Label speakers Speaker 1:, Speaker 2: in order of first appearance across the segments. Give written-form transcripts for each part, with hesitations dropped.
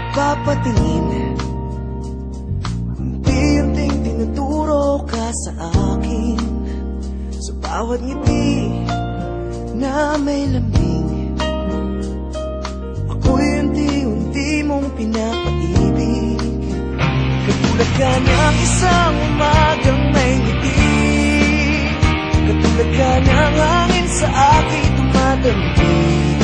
Speaker 1: nagpapatingin, unti-unting tinuturo ka sa akin. Sa bawat ngiti na may lambing, ako'y unti-unti mong pinapaibig. Katulad ka ng isang umagang may ngiti, katulad ka ng hangin sa aking tumatambik.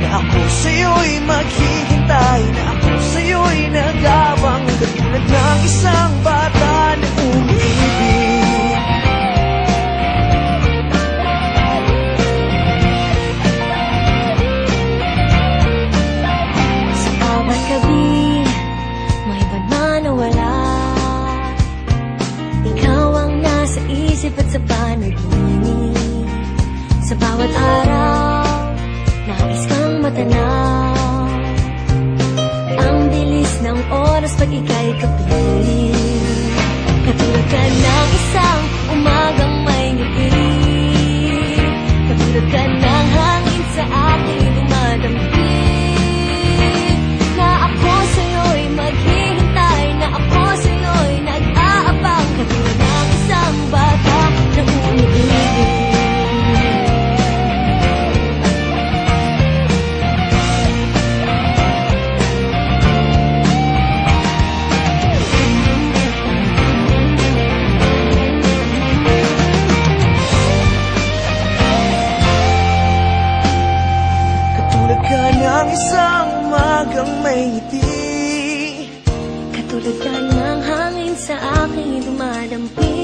Speaker 1: Na ako sa'yo'y maghihintay, na ako sa'yo'y nag-aabang, katulad ng isang bata na umiibig.
Speaker 2: Sa bawat gabi, may ba't man na wala, ikaw ang nasa isip at sa panaginip. Sa bawat araw, nais kang matanaw, ang bilis ng oras pag ika'y kapiling. Katulad ka ng isang umagang may ngiti, katulad ka ng hangin sa aking dumadamping. Na ako sa'yo'y maghihintay, na ako sa'yo'y nag-aabang, katulad ng isang bata na umiibig.
Speaker 1: Katulad ka ng isang umagang may ngiti,
Speaker 2: Katulad ka ng hangin sa aking dumadampi,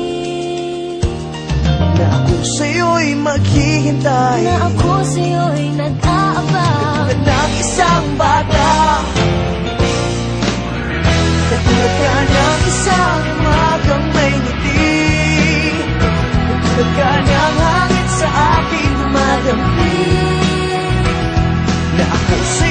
Speaker 1: na ako sa'yo'y maghihintay,
Speaker 2: na ako sa'yo'y nag-aabang.
Speaker 1: katulad ng isang bata. Katulad ka ng isang umagang may ngiti, katulad ka ng hangin sa aking dumadampi, na ako sa'yo'y